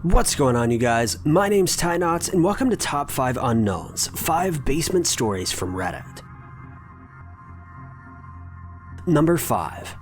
What's going on, you guys? My name's Ty Knots, and welcome to Top 5 Unknowns, 5 basement stories from Reddit. Number 5.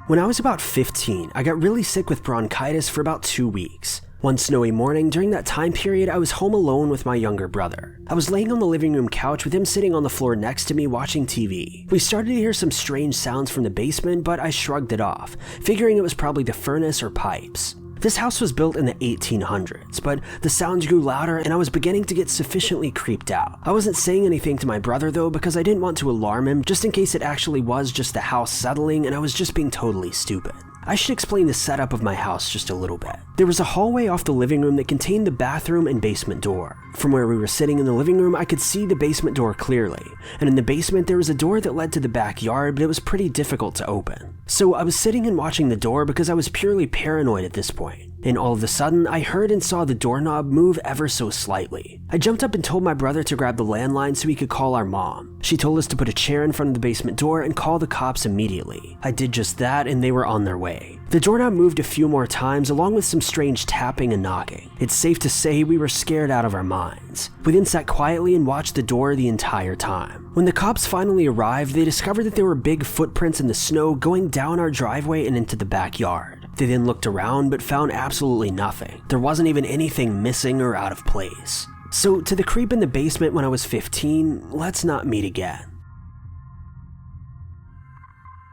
When I was about 15, I got really sick with bronchitis for about 2 weeks. One snowy morning during that time period, I was home alone with my younger brother. I was laying on the living room couch with him sitting on the floor next to me watching TV. We started to hear some strange sounds from the basement, but I shrugged it off, figuring it was probably the furnace or pipes. This house was built in the 1800s, but the sounds grew louder and I was beginning to get sufficiently creeped out. I wasn't saying anything to my brother though because I didn't want to alarm him, just in case it actually was just the house settling and I was just being totally stupid. I should explain the setup of my house just a little bit. There was a hallway off the living room that contained the bathroom and basement door. From where we were sitting in the living room, I could see the basement door clearly, and in the basement there was a door that led to the backyard, but it was pretty difficult to open. So I was sitting and watching the door because I was purely paranoid at this point. And all of a sudden, I heard and saw the doorknob move ever so slightly. I jumped up and told my brother to grab the landline so he could call our mom. She told us to put a chair in front of the basement door and call the cops immediately. I did just that and they were on their way. The doorknob moved a few more times along with some strange tapping and knocking. It's safe to say we were scared out of our minds. We then sat quietly and watched the door the entire time. When the cops finally arrived, they discovered that there were big footprints in the snow going down our driveway and into the backyard. They then looked around but found absolutely nothing. There wasn't even anything missing or out of place. So to the creep in the basement when I was 15, let's not meet again.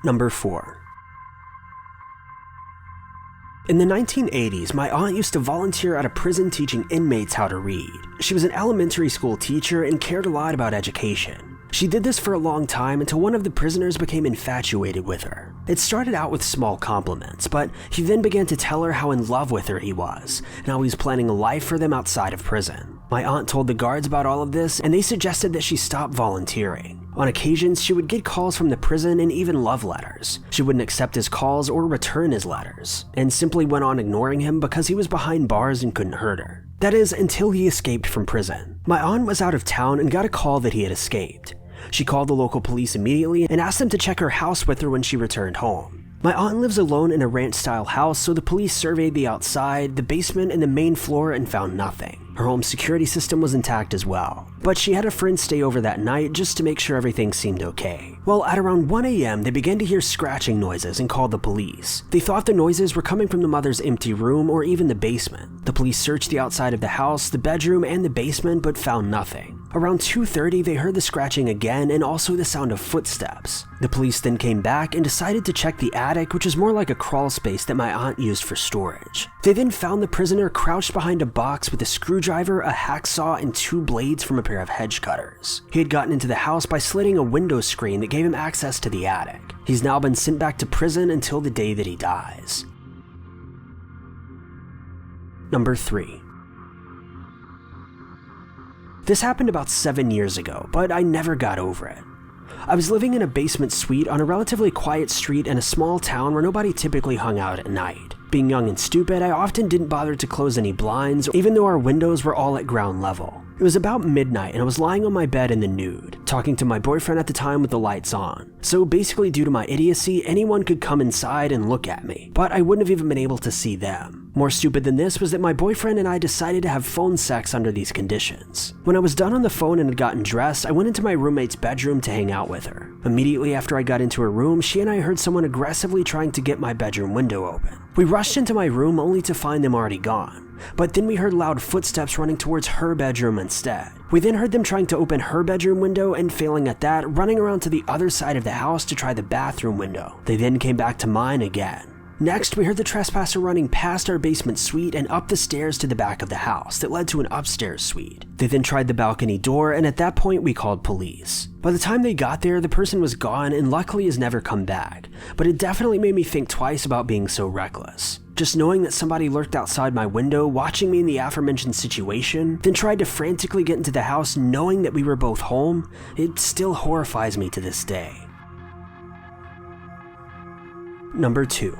Number 4. In the 1980s, my aunt used to volunteer at a prison teaching inmates how to read. She was an elementary school teacher and cared a lot about education. She did this for a long time until one of the prisoners became infatuated with her. It started out with small compliments, but he then began to tell her how in love with her he was, and how he was planning a life for them outside of prison. My aunt told the guards about all of this, and they suggested that she stop volunteering. On occasions, she would get calls from the prison and even love letters. She wouldn't accept his calls or return his letters, and simply went on ignoring him because he was behind bars and couldn't hurt her. That is, until he escaped from prison. My aunt was out of town and got a call that he had escaped. She called the local police immediately and asked them to check her house with her when she returned home. My aunt lives alone in a ranch-style house, so the police surveyed the outside, the basement, and the main floor and found nothing. Her home security system was intact as well, but she had a friend stay over that night just to make sure everything seemed okay. Well, at around 1 a.m., they began to hear scratching noises and called the police. They thought the noises were coming from the mother's empty room or even the basement. The police searched the outside of the house, the bedroom, and the basement, but found nothing. Around 2:30, they heard the scratching again and also the sound of footsteps. The police then came back and decided to check the attic, which is more like a crawl space that my aunt used for storage. They then found the prisoner crouched behind a box with a screwdriver, a hacksaw, and 2 blades from a pair of hedge cutters. He had gotten into the house by slitting a window screen that gave him access to the attic. He's now been sent back to prison until the day that he dies. Number 3. This happened about 7 years ago, but I never got over it. I was living in a basement suite on a relatively quiet street in a small town where nobody typically hung out at night. Being young and stupid, I often didn't bother to close any blinds, even though our windows were all at ground level. It was about midnight and I was lying on my bed in the nude, talking to my boyfriend at the time with the lights on. So basically, due to my idiocy, anyone could come inside and look at me, but I wouldn't have even been able to see them. More stupid than this was that my boyfriend and I decided to have phone sex under these conditions. When I was done on the phone and had gotten dressed, I went into my roommate's bedroom to hang out with her. Immediately after I got into her room, she and I heard someone aggressively trying to get my bedroom window open. We rushed into my room only to find them already gone. But then we heard loud footsteps running towards her bedroom instead. We then heard them trying to open her bedroom window and failing at that, running around to the other side of the house to try the bathroom window. They then came back to mine again. Next, we heard the trespasser running past our basement suite and up the stairs to the back of the house that led to an upstairs suite. They then tried the balcony door, and at that point we called police. By the time they got there, the person was gone and luckily has never come back, but it definitely made me think twice about being so reckless. Just knowing that somebody lurked outside my window, watching me in the aforementioned situation, then tried to frantically get into the house knowing that we were both home, it still horrifies me to this day. Number 2.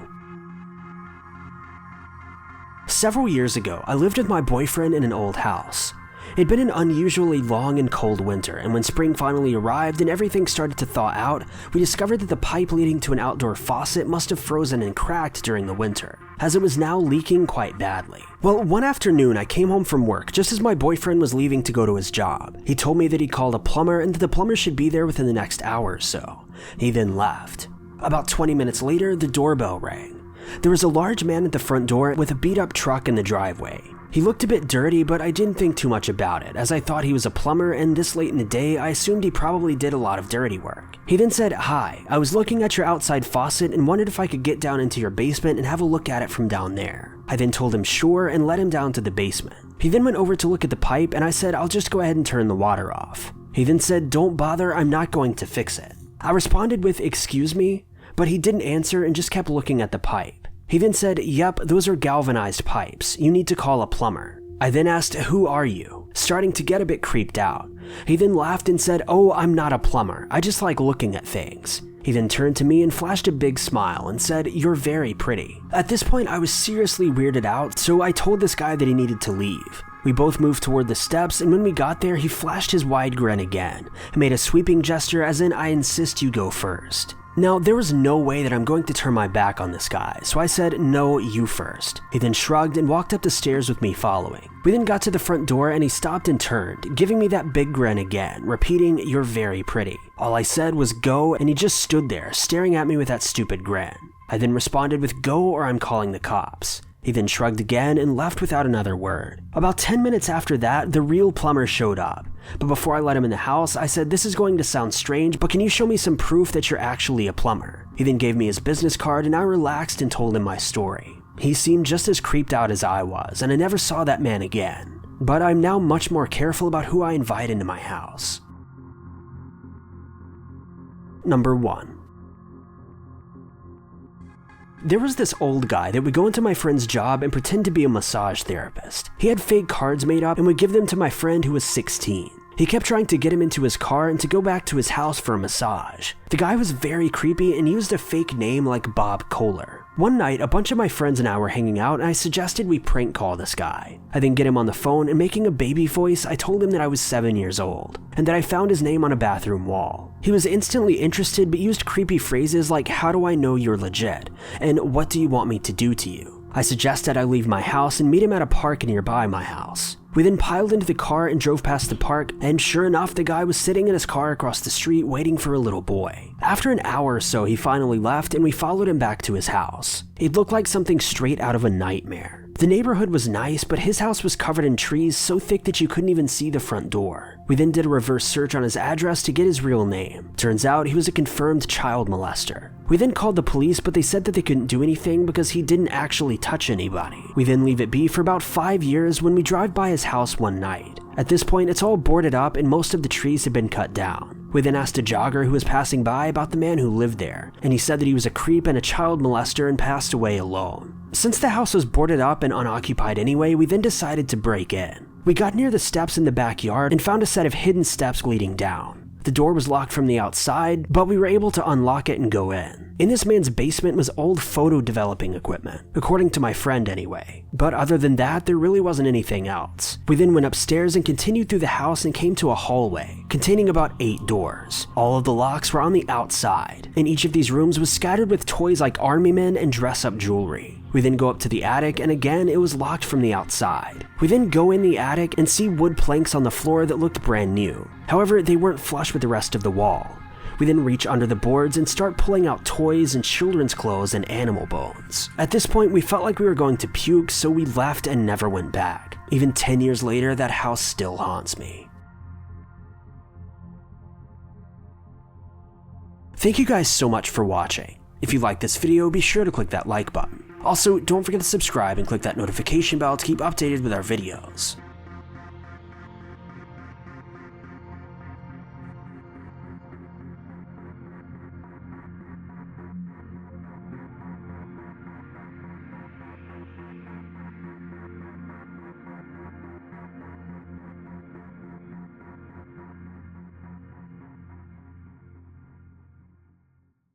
Several years ago, I lived with my boyfriend in an old house. It'd been an unusually long and cold winter, and when spring finally arrived and everything started to thaw out, we discovered that the pipe leading to an outdoor faucet must have frozen and cracked during the winter, as it was now leaking quite badly. Well, one afternoon I came home from work just as my boyfriend was leaving to go to his job. He told me that he'd called a plumber and that the plumber should be there within the next hour or so. He then left. About 20 minutes later, the doorbell rang. There was a large man at the front door with a beat-up truck in the driveway. He looked a bit dirty, but I didn't think too much about it, as I thought he was a plumber, and this late in the day, I assumed he probably did a lot of dirty work. He then said, "Hi, I was looking at your outside faucet and wondered if I could get down into your basement and have a look at it from down there." I then told him sure and led him down to the basement. He then went over to look at the pipe, and I said, "I'll just go ahead and turn the water off." He then said, "Don't bother, I'm not going to fix it." I responded with, "Excuse me?" But he didn't answer and just kept looking at the pipe. He then said, "Yep, those are galvanized pipes. You need to call a plumber." I then asked, "Who are you?" starting to get a bit creeped out. He then laughed and said, "Oh, I'm not a plumber. I just like looking at things." He then turned to me and flashed a big smile and said, "You're very pretty." At this point, I was seriously weirded out, so I told this guy that he needed to leave. We both moved toward the steps, and when we got there, he flashed his wide grin again and made a sweeping gesture as in, "I insist you go first." Now, there was no way that I'm going to turn my back on this guy, so I said, "No, you first." He then shrugged and walked up the stairs with me following. We then got to the front door and he stopped and turned, giving me that big grin again, repeating, "You're very pretty." All I said was go, and he just stood there, staring at me with that stupid grin. I then responded with, "Go or I'm calling the cops." He then shrugged again and left without another word. About 10 minutes after that, the real plumber showed up. But before I let him in the house, I said, "This is going to sound strange, but can you show me some proof that you're actually a plumber?" He then gave me his business card and I relaxed and told him my story. He seemed just as creeped out as I was, and I never saw that man again. But I'm now much more careful about who I invite into my house. Number 1. There was this old guy that would go into my friend's job and pretend to be a massage therapist. He had fake cards made up and would give them to my friend who was 16. He kept trying to get him into his car and to go back to his house for a massage. The guy was very creepy and used a fake name like Bob Kohler. One night, a bunch of my friends and I were hanging out and I suggested we prank call this guy. I then get him on the phone and making a baby voice, I told him that I was 7 years old and that I found his name on a bathroom wall. He was instantly interested but used creepy phrases like, "How do I know you're legit?" and "What do you want me to do to you?" I suggested I leave my house and meet him at a park nearby my house. We then piled into the car and drove past the park, and sure enough, the guy was sitting in his car across the street waiting for a little boy. After an hour or so, he finally left and we followed him back to his house. It looked like something straight out of a nightmare. The neighborhood was nice, but his house was covered in trees so thick that you couldn't even see the front door. We then did a reverse search on his address to get his real name. Turns out he was a confirmed child molester. We then called the police, but they said that they couldn't do anything because he didn't actually touch anybody. We then leave it be for about 5 years when we drive by his house one night. At this point, it's all boarded up and most of the trees had been cut down. We then asked a jogger who was passing by about the man who lived there, and he said that he was a creep and a child molester and passed away alone. Since the house was boarded up and unoccupied anyway, we then decided to break in. We got near the steps in the backyard and found a set of hidden steps leading down. The door was locked from the outside, but we were able to unlock it and go in. In this man's basement was old photo developing equipment, according to my friend anyway. But other than that, there really wasn't anything else. We then went upstairs and continued through the house and came to a hallway, containing about 8 doors. All of the locks were on the outside, and each of these rooms was scattered with toys like army men and dress-up jewelry. We then go up to the attic, and again, it was locked from the outside. We then go in the attic and see wood planks on the floor that looked brand new. However, they weren't flush with the rest of the wall. We then reach under the boards and start pulling out toys and children's clothes and animal bones. At this point, we felt like we were going to puke, so we left and never went back. Even 10 years later, that house still haunts me. Thank you guys so much for watching. If you liked this video, be sure to click that like button. Also, don't forget to subscribe and click that notification bell to keep updated with our videos.